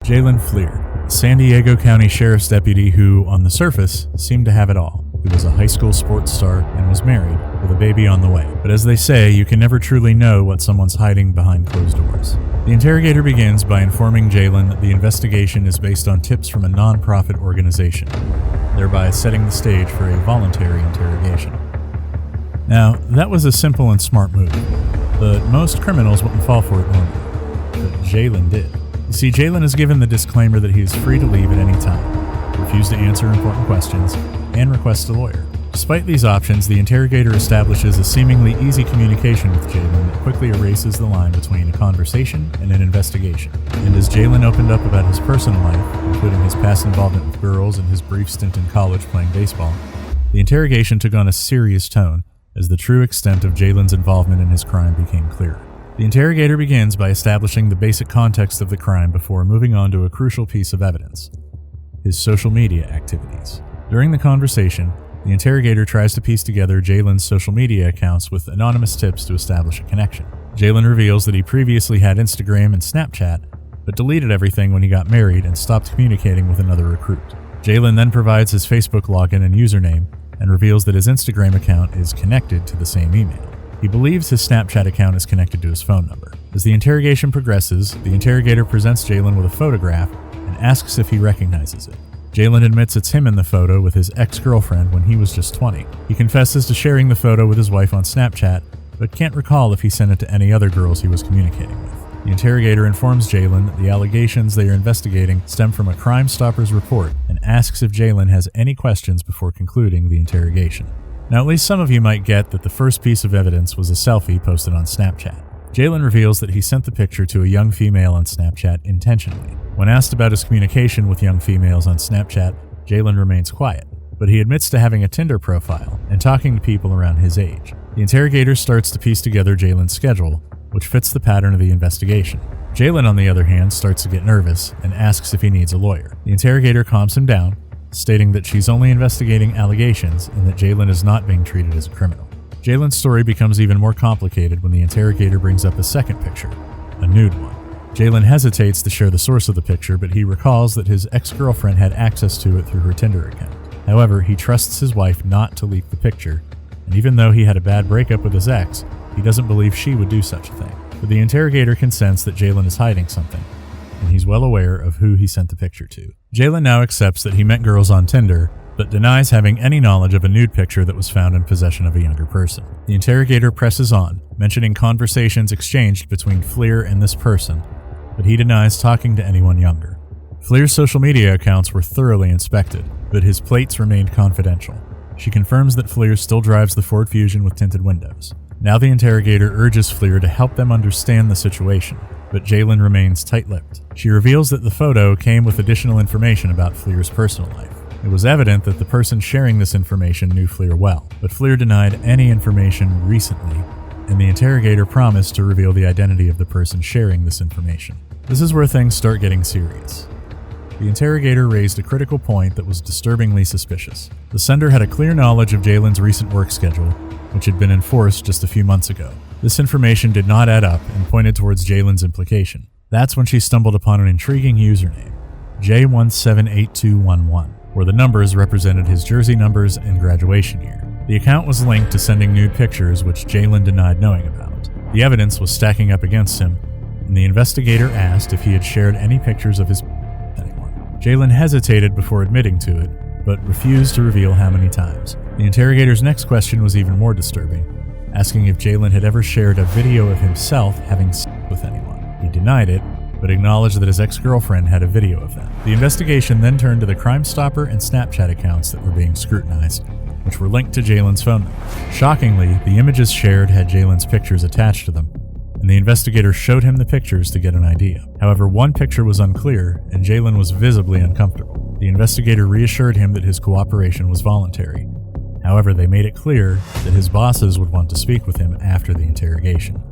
Jalen Fleer, a San Diego County Sheriff's deputy who, on the surface, seemed to have it all. He was a high school sports star and was married, with a baby on the way. But as they say, you can never truly know what someone's hiding behind closed doors. The interrogator begins by informing Jalen that the investigation is based on tips from a non-profit organization, thereby setting the stage for a voluntary interrogation. Now, that was a simple and smart move, but most criminals wouldn't fall for it normally. But Jalen did. You see, Jalen is given the disclaimer that he is free to leave at any time, refuse to answer important questions, and request a lawyer. Despite these options, the interrogator establishes a seemingly easy communication with Jalen that quickly erases the line between a conversation and an investigation. And as Jalen opened up about his personal life, including his past involvement with girls and his brief stint in college playing baseball, the interrogation took on a serious tone as the true extent of Jalen's involvement in his crime became clearer. The interrogator begins by establishing the basic context of the crime before moving on to a crucial piece of evidence: his social media activities. During the conversation, the interrogator tries to piece together Jalen's social media accounts with anonymous tips to establish a connection. Jalen reveals that he previously had Instagram and Snapchat, but deleted everything when he got married and stopped communicating with another recruit. Jalen then provides his Facebook login and username and reveals that his Instagram account is connected to the same email. He believes his Snapchat account is connected to his phone number. As the interrogation progresses, the interrogator presents Jalen with a photograph and asks if he recognizes it. Jalen admits it's him in the photo with his ex-girlfriend when he was just 20. He confesses to sharing the photo with his wife on Snapchat, but can't recall if he sent it to any other girls he was communicating with. The interrogator informs Jalen that the allegations they are investigating stem from a Crime Stoppers report and asks if Jalen has any questions before concluding the interrogation. Now, at least some of you might get that the first piece of evidence was a selfie posted on Snapchat. Jalen reveals that he sent the picture to a young female on Snapchat intentionally. When asked about his communication with young females on Snapchat, Jalen remains quiet, but he admits to having a Tinder profile and talking to people around his age. The interrogator starts to piece together Jalen's schedule, which fits the pattern of the investigation. Jalen, on the other hand, starts to get nervous and asks if he needs a lawyer. The interrogator calms him down, stating that she's only investigating allegations and that Jalen is not being treated as a criminal. Jalen's story becomes even more complicated when the interrogator brings up a second picture, a nude one. Jalen hesitates to share the source of the picture, but he recalls that his ex-girlfriend had access to it through her Tinder account. However, he trusts his wife not to leak the picture, and even though he had a bad breakup with his ex, he doesn't believe she would do such a thing. But the interrogator can sense that Jalen is hiding something, and he's well aware of who he sent the picture to. Jalen now accepts that he met girls on Tinder, but denies having any knowledge of a nude picture that was found in possession of a younger person. The interrogator presses on, mentioning conversations exchanged between Fleer and this person, but he denies talking to anyone younger. Fleer's social media accounts were thoroughly inspected, but his plates remained confidential. She confirms that Fleer still drives the Ford Fusion with tinted windows. Now the interrogator urges Fleer to help them understand the situation, but Jalen remains tight-lipped. She reveals that the photo came with additional information about Fleer's personal life. It was evident that the person sharing this information knew Fleer well, but Fleer denied any information recently, and the interrogator promised to reveal the identity of the person sharing this information. This is where things start getting serious. The interrogator raised a critical point that was disturbingly suspicious. The sender had a clear knowledge of Jalen's recent work schedule, which had been enforced just a few months ago. This information did not add up and pointed towards Jalen's implication. That's when she stumbled upon an intriguing username, J178211, where the numbers represented his jersey numbers and graduation year. The account was linked to sending nude pictures, which Jalen denied knowing about. The evidence was stacking up against him, and the investigator asked if he had shared any pictures of his with anyone. Jalen hesitated before admitting to it, but refused to reveal how many times. The interrogator's next question was even more disturbing, asking if Jalen had ever shared a video of himself having sex with anyone. He denied it, but acknowledged that his ex-girlfriend had a video of them. The investigation then turned to the Crime Stopper and Snapchat accounts that were being scrutinized, which were linked to Jalen's phone number. Shockingly, the images shared had Jalen's pictures attached to them, and the investigator showed him the pictures to get an idea. However, one picture was unclear, and Jalen was visibly uncomfortable. The investigator reassured him that his cooperation was voluntary. However, they made it clear that his bosses would want to speak with him after the interrogation.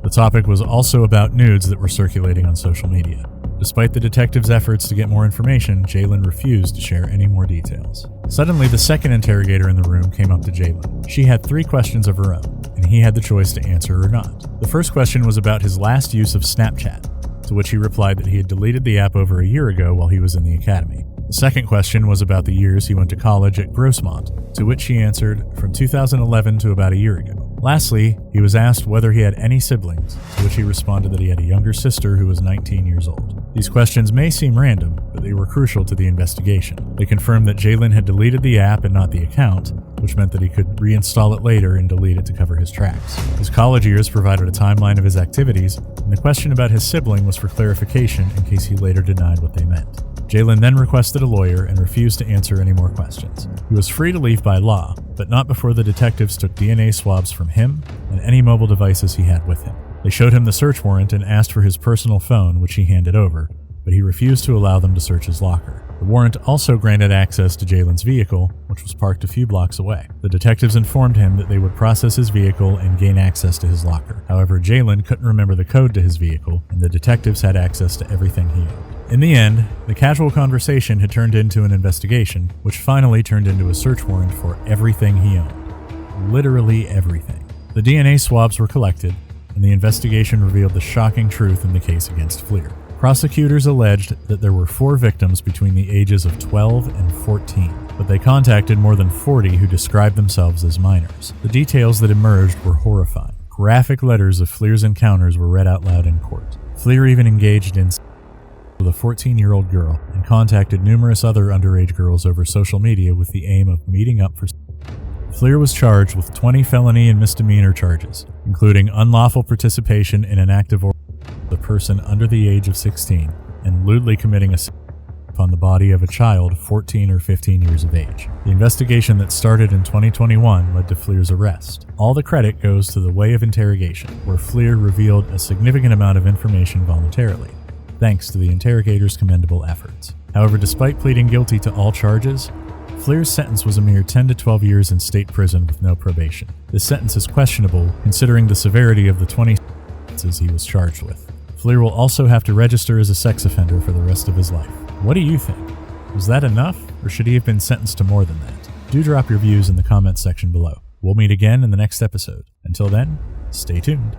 The topic was also about nudes that were circulating on social media. Despite the detective's efforts to get more information, Jalen refused to share any more details. Suddenly, the second interrogator in the room came up to Jalen. She had 3 questions of her own, and he had the choice to answer or not. The first question was about his last use of Snapchat, to to which he replied that he had deleted the app over a year ago while he was in the academy. The second question was about the years he went to college at Grossmont, to which he answered from 2011 to about a year ago. Lastly, he was asked whether he had any siblings, to which he responded that he had a younger sister who was 19 years old. These questions may seem random, but they were crucial to the investigation. They confirmed that Jalen had deleted the app and not the account, which meant that he could reinstall it later and delete it to cover his tracks. His college years provided a timeline of his activities, and the question about his sibling was for clarification in case he later denied what they meant. Jalen then requested a lawyer and refused to answer any more questions. He was free to leave by law, but not before the detectives took DNA swabs from him and any mobile devices he had with him. They showed him the search warrant and asked for his personal phone, which he handed over, but he refused to allow them to search his locker. The warrant also granted access to Jalen's vehicle, which was parked a few blocks away. The detectives informed him that they would process his vehicle and gain access to his locker. However, Jalen couldn't remember the code to his vehicle, and the detectives had access to everything he owned. In the end, the casual conversation had turned into an investigation, which finally turned into a search warrant for everything he owned. Literally everything. The DNA swabs were collected, and the investigation revealed the shocking truth in the case against Fleer. Prosecutors alleged that there were 4 victims between the ages of 12 and 14, but they contacted more than 40 who described themselves as minors. The details that emerged were horrifying. Graphic letters of Fleer's encounters were read out loud in court. Fleer even engaged in with a 14-year-old girl and contacted numerous other underage girls over social media with the aim of meeting up for. Fleer was charged with 20 felony and misdemeanor charges, including unlawful participation in an act of a person under the age of 16 and lewdly committing a upon the body of a child 14 or 15 years of age. The investigation that started in 2021 led to Fleer's arrest. All the credit goes to the way of interrogation, where Fleer revealed a significant amount of information voluntarily, thanks to the interrogator's commendable efforts. However, despite pleading guilty to all charges, Fleer's sentence was a mere 10 to 12 years in state prison with no probation. This sentence is questionable considering the severity of the 20 sentences he was charged with. Fleer will also have to register as a sex offender for the rest of his life. What do you think? Was that enough, or should he have been sentenced to more than that? Do drop your views in the comments section below. We'll meet again in the next episode. Until then, stay tuned.